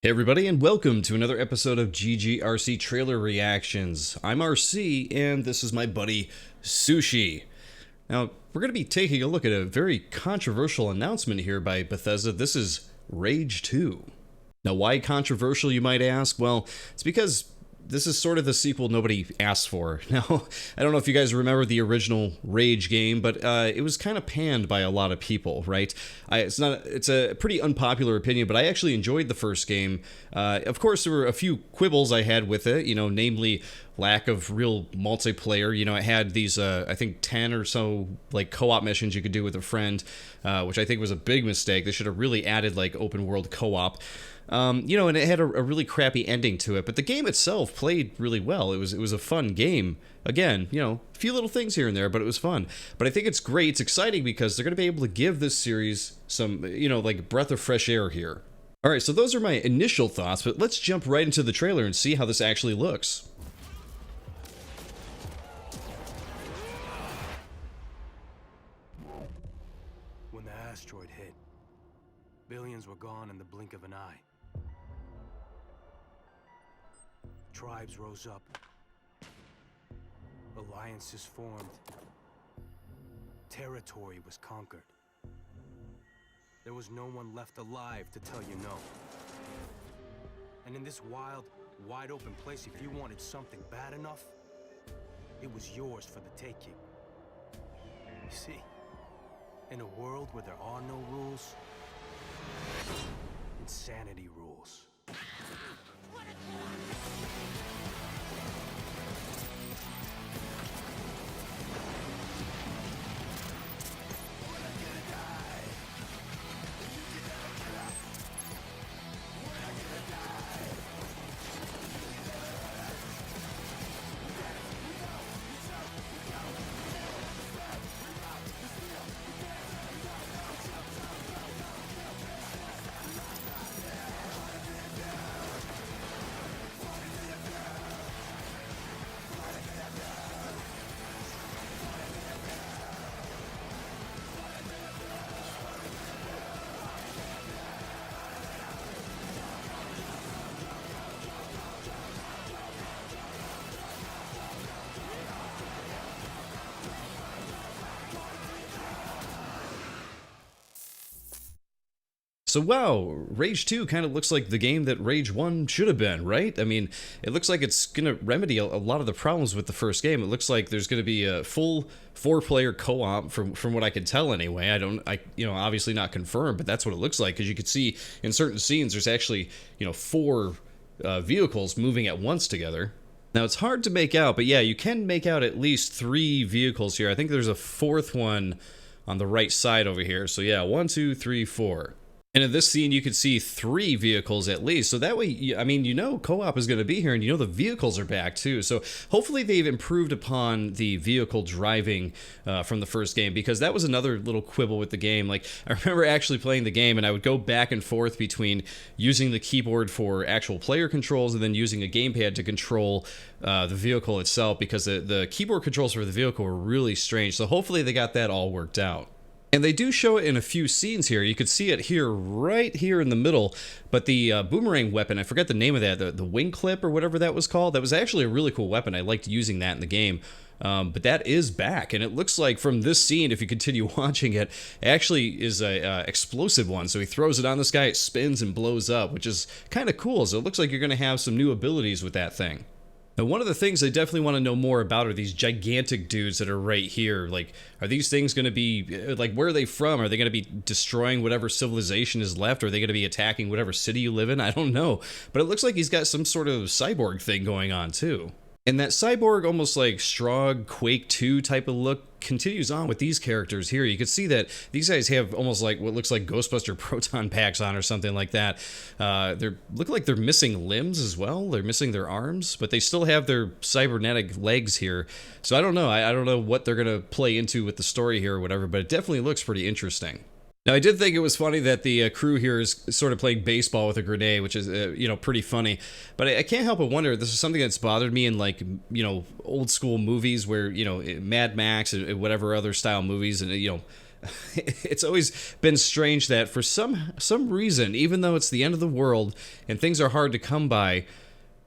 Hey everybody, and welcome to another episode of GGRC Trailer Reactions. I'm RC, and this is my buddy Sushi. Now, we're going to be taking a look at a very controversial announcement here by Bethesda. This is Rage 2. Now, why controversial, you might ask? Well, it's because this is sort of the sequel nobody asked for. Now, I don't know if you guys remember the original Rage game, but it was kind of panned by a lot of people, right? It's a pretty unpopular opinion, but I actually enjoyed the first game. Of course, there were a few quibbles I had with it, namely lack of real multiplayer. It had these, I think, 10 or so, like, co-op missions you could do with a friend, which I think was a big mistake. They should have really added, like, open-world co-op. And it had a really crappy ending to it, but the game itself played really well. It was a fun game. Again, a few little things here and there, but it was fun. But I think it's great. It's exciting because they're going to be able to give this series some, like breath of fresh air here. All right, so those are my initial thoughts, but let's jump right into the trailer and see how this actually looks. When the asteroid hit, billions were gone in the blink of an eye. Tribes rose up. Alliances formed. Territory was conquered. There was no one left alive to tell you no. And in this wild, wide open place, if you wanted something bad enough, it was yours for the taking. You see, in a world where there are no rules, insanity rules. So wow, Rage 2 kind of looks like the game that Rage 1 should have been, right? I mean, it looks like it's going to remedy a lot of the problems with the first game. It looks like there's going to be a full 4-player co-op from what I can tell anyway. Obviously not confirmed, but that's what it looks like, because you could see in certain scenes there's actually, 4 vehicles moving at once together. Now, it's hard to make out, but yeah, you can make out at least 3 vehicles here. I think there's a 4th one on the right side over here. So yeah, 1, 2, 3, 4. And in this scene, you could see 3 vehicles at least. So that way, co-op is going to be here, and the vehicles are back too. So hopefully they've improved upon the vehicle driving from the first game, because that was another little quibble with the game. Like, I remember actually playing the game, and I would go back and forth between using the keyboard for actual player controls and then using a gamepad to control the vehicle itself, because the keyboard controls for the vehicle were really strange. So hopefully they got that all worked out. And they do show it in a few scenes here. You could see it here, right here in the middle. But the boomerang weapon, I forget the name of that, the wing clip or whatever that was called, that was actually a really cool weapon. I liked using that in the game. But that is back, and it looks like from this scene, if you continue watching it, actually is a explosive one. So he throws it on this guy, it spins and blows up, which is kind of cool. So it looks like you're going to have some new abilities with that thing. Now, one of the things I definitely want to know more about are these gigantic dudes that are right here. Like, are these things going to be, like, where are they from? Are they going to be destroying whatever civilization is left? Or are they going to be attacking whatever city you live in? I don't know. But it looks like he's got some sort of cyborg thing going on, too. And that cyborg, almost like Strogg, Quake 2 type of look continues on with these characters here. You can see that these guys have almost like what looks like Ghostbuster proton packs on or something like that. They look like they're missing limbs as well. They're missing their arms, but they still have their cybernetic legs here. So I don't know. I don't know what they're going to play into with the story here or whatever, but it definitely looks pretty interesting. Now, I did think it was funny that the crew here is sort of playing baseball with a grenade, which is, pretty funny. But I can't help but wonder, this is something that's bothered me in, like, old school movies where, Mad Max and whatever other style movies, and, It's always been strange that for some reason, even though it's the end of the world and things are hard to come by,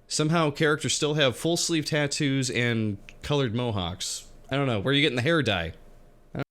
somehow characters still have full sleeve tattoos and colored mohawks. I don't know. Where are you getting the hair dye?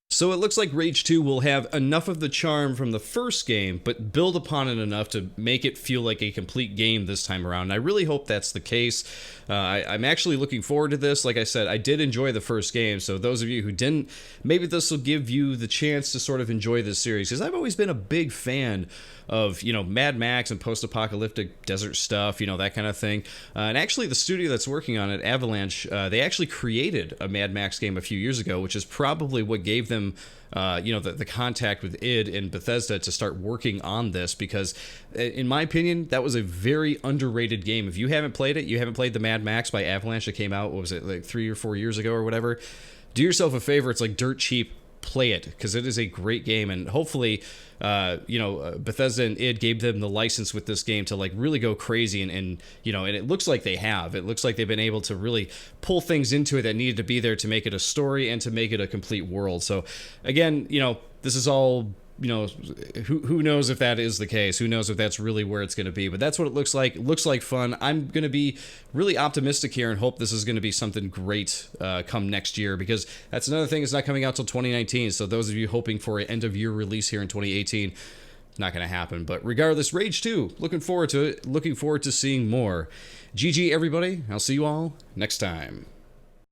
So it looks like Rage 2 will have enough of the charm from the first game, but build upon it enough to make it feel like a complete game this time around. And I really hope that's the case. I'm actually looking forward to this. Like I said, I did enjoy the first game, so those of you who didn't, maybe this will give you the chance to sort of enjoy this series, because I've always been a big fan of, you know, Mad Max and post-apocalyptic desert stuff, you know, that kind of thing. And actually, the studio that's working on it, Avalanche, they actually created a Mad Max game a few years ago, which is probably what gave them you know, the contact with id and Bethesda to start working on this, because in my opinion, that was a very underrated game. If you haven't played it, you haven't played the Mad Max by Avalanche that came out, what was it, like 3 or 4 years ago or whatever, do yourself a favor. It's like dirt cheap. Play it, because it is a great game, and hopefully you know, Bethesda and id gave them the license with this game to like really go crazy, and you know, and it looks like they have. It looks like they've been able to really pull things into it that needed to be there to make it a story and to make it a complete world. So again, you know, this is all, you know, who knows if that is the case, who knows if that's really where it's going to be, but that's what it looks like. It looks like fun. I'm going to be really optimistic here and hope this is going to be something great come next year, because that's another thing, it's not coming out till 2019, so those of you hoping for an end of year release here in 2018, not going to happen. But regardless, Rage 2, looking forward to it, looking forward to seeing more. GG everybody, I'll see you all next time.